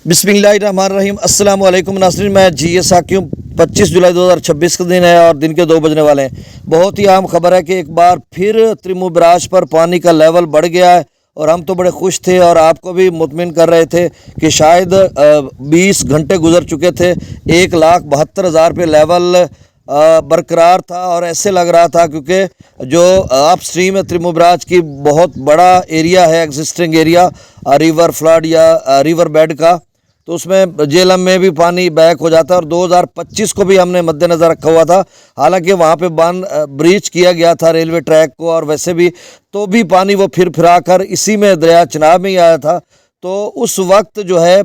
बिस्मिल्लाहिर्रहमानिर्रहीम अस्सलाम वालेकुम नाज़रीन, मैं जीएस हाकिम। 25 जुलाई 2026 का दिन है और दिन के 2 बजने वाले हैं। बहुत ही अहम खबर है कि एक बार फिर त्रिमु बराज पर पानी का लेवल बढ़ गया है और हम तो बड़े खुश थे और आपको भी मुतमिन कर रहे थे कि शायद 20 घंटे गुजर चुके थे, 1,72,000 पे लेवल बरकरार था और ऐसे लग रहा था क्योंकि जो अप स्ट्रीम है त्रिमु बराज की बहुत बड़ा एरिया है, एग्जिस्टिंग एरिया रिवर फ्लड या रिवर बेड का, तो उसमें जेलम में भी पानी बैक हो जाता है। और 2025 को भी हमने मद्देनज़र रखा हुआ था, हालांकि वहाँ पे बांध ब्रीच किया गया था रेलवे ट्रैक को, और वैसे भी तो भी पानी वो फिर कर इसी में दरिया चिनाब में ही आया था। तो उस वक्त जो है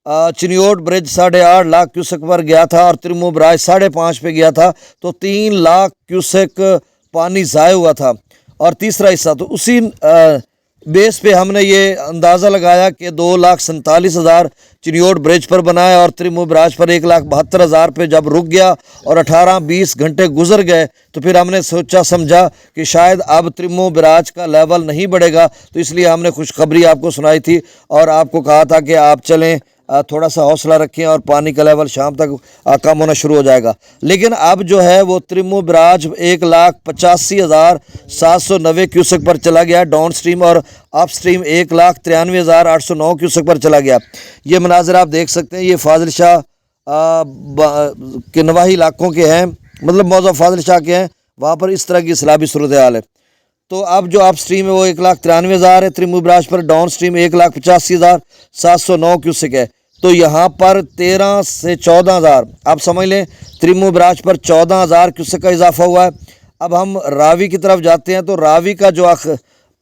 चिनियोट ब्रिज 8.5 लाख क्यूसेक पर गया था और त्रिमु बराज 5.5 पे गया था, तो 3 लाख क्यूसेक पानी ज़ाया हुआ था। और तीसरा हिस्सा तो उसी बेस पे हमने ये अंदाज़ा लगाया कि 2,47,000 चिनियोट ब्रिज पर बनाया और त्रिमु बराज पर 1,72,000 पे जब रुक गया और 18-20 घंटे गुजर गए तो फिर हमने सोचा समझा कि शायद अब त्रिमु बराज का लेवल नहीं बढ़ेगा, तो इसलिए हमने खुशखबरी आपको सुनाई थी और आपको कहा था कि आप चलें, थोड़ा सा हौसला रखें और पानी का लेवल शाम तक कम होना शुरू हो जाएगा। लेकिन अब जो है वो त्रिमु बराज 1,85,790 क्यूसेक पर चला गया डाउन स्ट्रीम, और अप स्ट्रीम 1,93,809 क्यूसेक पर चला गया। ये मनाजिर आप देख सकते हैं, ये फाजिल शाह के नवाही इलाकों के हैं, मतलब मौजा फाजिल शाह के हैं, वहाँ पर इस तरह की सैलाबी सूरत हाल है। तो अब जो अप स्ट्रीम है वो 1,93,000 है त्रिमु बराज पर, डाउन स्ट्रीम 1,85,709 क्यूसेक है। तो यहाँ पर 13 से 14,000, आप समझ लें त्रिमु बराज पर 14,000 क्यूसेक का इजाफा हुआ है। अब हम रावी की तरफ जाते हैं तो रावी का जो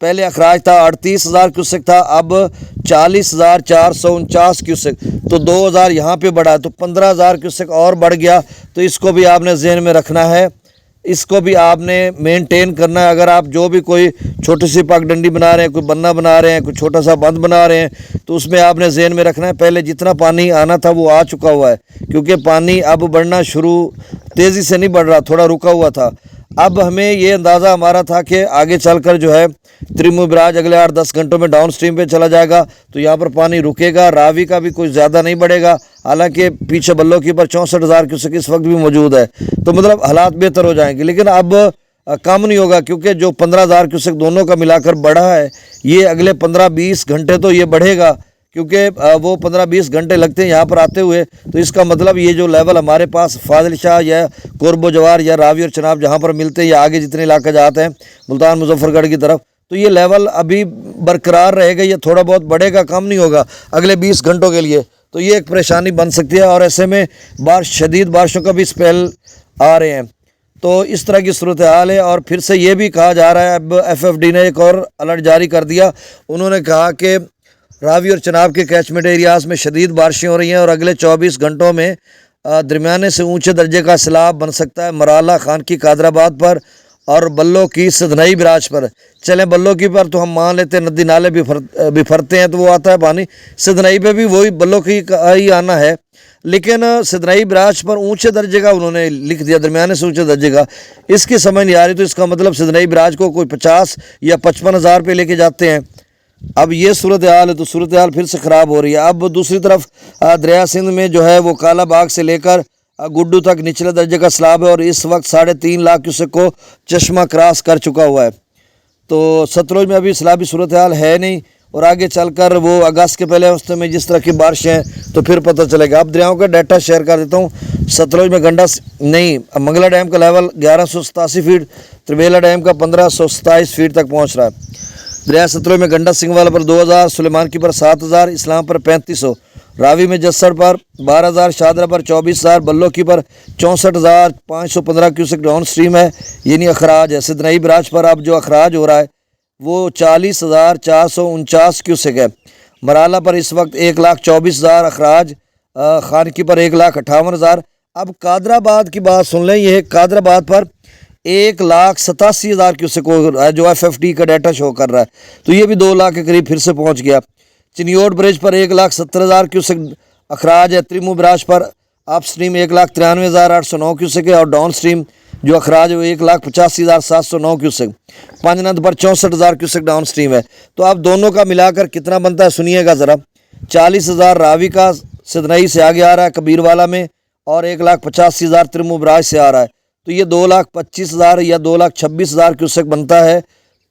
पहले अखराज था 38,000 क्यूसेक था, अब 40,449 क्यूसेक, तो 2,000 यहाँ पे बढ़ा, तो 15,000 क्यूसेक और बढ़ गया। तो इसको भी आपने जहन में रखना है, इसको भी आपने मेंटेन करना है। अगर आप जो भी कोई छोटी सी पगडंडी बना रहे हैं, कोई बन्ना बना रहे हैं, कोई छोटा सा बंद बना रहे हैं, तो उसमें आपने ज़हन में रखना है पहले जितना पानी आना था वो आ चुका हुआ है, क्योंकि पानी अब बढ़ना शुरू तेज़ी से नहीं बढ़ रहा, थोड़ा रुका हुआ था। अब हमें ये अंदाज़ा हमारा था कि आगे चलकर जो है त्रिमु बराज अगले 8-10 घंटों में डाउन स्ट्रीम पे चला जाएगा, तो यहाँ पर पानी रुकेगा, रावी का भी कुछ ज़्यादा नहीं बढ़ेगा। हालांकि पीछे बल्लो की पर 64,000 क्यूसेक इस वक्त भी मौजूद है, तो मतलब हालात बेहतर हो जाएंगे। लेकिन अब कम नहीं होगा, क्योंकि जो 15,000 क्यूसेक दोनों का मिलाकर बढ़ा है, ये अगले 15-20 घंटे तो ये बढ़ेगा, क्योंकि वो 15-20 घंटे लगते हैं यहाँ पर आते हुए। तो इसका मतलब ये जो लेवल हमारे पास फाजिल शाह या कोरबो जवार या रावी और चनाब जहाँ पर मिलते हैं या आगे जितने इलाके जाते हैं मुल्तान मुजफ्फरगढ़ की तरफ, तो ये लेवल अभी बरकरार रहेगा, ये थोड़ा बहुत बढ़ेगा, कम नहीं होगा अगले 20 घंटों के लिए। तो ये एक परेशानी बन सकती है और ऐसे में शदीद बारिशों का भी स्पेल आ रहे हैं। तो इस तरह की सूरत हाल है। और फिर से ये भी कहा जा रहा है, अब FFD ने एक और अलर्ट जारी कर दिया। उन्होंने कहा कि रावी और चनाब के कैचमेंट एरियाज़ में शदीद बारिशें हो रही हैं और अगले 24 घंटों में दरमियाने से ऊंचे दर्जे का सैलाब बन सकता है मराला, खान की, कादराबाद पर और बल्लो की, सदनई बराज पर। चलें बल्लो की पर तो हम मान लेते हैं नदी नाले बिफरते हैं तो वो आता है पानी, सदनई पे भी वही बल्लो की ही आना है, लेकिन सदनई बराज पर ऊंचे दर्जे का उन्होंने लिख दिया, दरमियाने से ऊंचे दर्जे का। इसकी समझ नहीं आ रही, तो इसका मतलब सदनई बराज को कोई 50 या 55,000 पे लेके जाते हैं। अब ये सूरत हाल है, तो सूरत हाल फिर से ख़राब हो रही है। अब दूसरी तरफ दरिया सिंध में जो है वो काला बाग से लेकर गुड्डू तक निचले दर्जे का सैलाब है और इस वक्त 3.5 लाख क्यूसेक को चश्मा क्रॉस कर चुका हुआ है। तो सतलुज में अभी सैलाबी सूरत हाल है नहीं, और आगे चलकर वो अगस्त के पहले हफ्ते में जिस तरह की बारिशें हैं तो फिर पता चलेगा। अब दरियाओं का डाटा शेयर कर देता हूँ। सतलुज में मंगला डैम का लेवल 1187 फीट, त्रिबेला डैम का 1527 फीट तक पहुँच रहा है। दरिया सतलुज में गंडा सिंह वाला पर 2,000, सुलेमान की पर 7,000, इस्लाम पर 3500, रावी में जस्सर पर 12,000, शादरा पर 24,000, बल्लो की पर 64,515 क्यूसेक डाउन स्ट्रीम है, यानी अखराज है। सदनई बराज पर अब जो अखराज हो रहा है वो 40,449 क्यूसेक है। मराला पर इस वक्त 1,24,000 अखराज, खानकी पर 1,58,000। अब कादराबाद की बात सुन लें, ये कादराबाद पर 1,87,000 क्यूसेक जो FFD का डाटा शो कर रहा है, तो ये भी 2 लाख के करीब फिर से पहुंच गया। चिनियोट ब्रिज पर 1,70,000 क्यूसेक अखराज है। त्रिमु बराज पर अप स्ट्रीम 1,93,809 क्यूसेक है और डाउन स्ट्रीम जो अखराज है वो 1,85,709 क्यूसेक। पांचनद पर 64,000 क्यूसेक डाउन स्ट्रीम है। तो अब दोनों का मिलाकर कितना बनता है सुनिएगा ज़रा। 40,000 रावी का सदनई से आगे आ रहा है कबीरवाला में, और 1,85,000 त्रिमु बराज से आ रहा है। तो ये 2,25,000 या 2,26,000 क्यूसेक बनता है।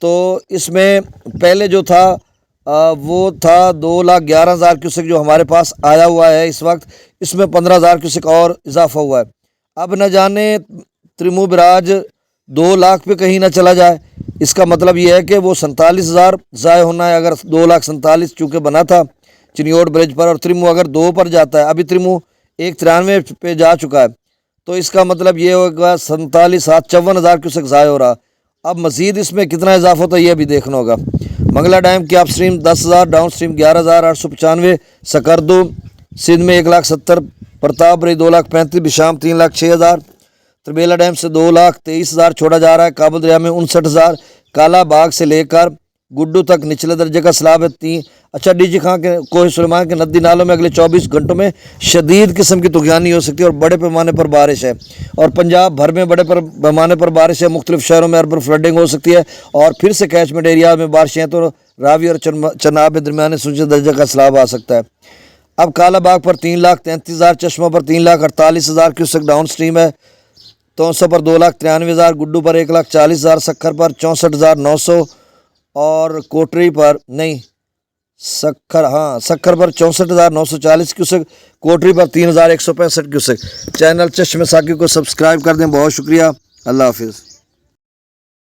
तो इसमें पहले जो था वो था 2,11,000 क्यूसेक जो हमारे पास आया हुआ है इस वक्त, इसमें 15,000 क्यूसेक और इजाफा हुआ है। अब न जाने त्रिमु बराज 2 लाख पे कहीं ना चला जाए। इसका मतलब ये है कि वो 47,000 ज़ाय होना है। अगर 2,47,000 चूँकि बना था चिनियोट ब्रिज पर, और त्रिमु अगर 2 पर जाता है, अभी त्रिमु 1,93 पे जा चुका है, तो इसका मतलब ये होगा 47,754,000 क्यूसेक ज़ाय हो रहा। अब मज़ीद इसमें कितना इजाफा होता है ये भी देखना होगा। मंगला डैम की upstream 10,000, downstream 11,895, Skardu Sindh में 1,70,000, प्रताप बरी 2,35,000, बिशाम 3,06,000, त्रिबेला डैम से 2,23,000 छोड़ा जा रहा है। काबुल दरिया में 59,000, काला बाग से लेकर गुड्डू तक निचले दर्जे का सैलाब है 3। अच्छा, डीजी खां के कोह सुलेमान के नदी नालों में अगले 24 घंटों में शदीद किस्म की तूफ़ानी हो सकती है और बड़े पैमाने पर बारिश है। और पंजाब भर में बड़े पैमाने पर बारिश है। मुख्तलिफ शहरों में अर्बन फ्लडिंग हो सकती है और फिर से कैचमेंट एरिया में बारिशें हैं, तो रावी और चनाब में दरमियाने सूचे दर्जे का सैलाब आ सकता है। अब काला बाग पर 3,33,000, चश्मा पर 3,48,000 क्यूसेक डाउन स्ट्रीम है। तोंसा पर 2,93,000, गुड्डू पर 1,40,000, सखर पर 64,900 और कोटरी पर नहीं सखर पर 64,940 क्यूसेक, कोटरी पर 3,165 क्यूसेक। चैनल चश्मे साकी को सब्सक्राइब कर दें। बहुत शुक्रिया। अल्लाह हाफिज़।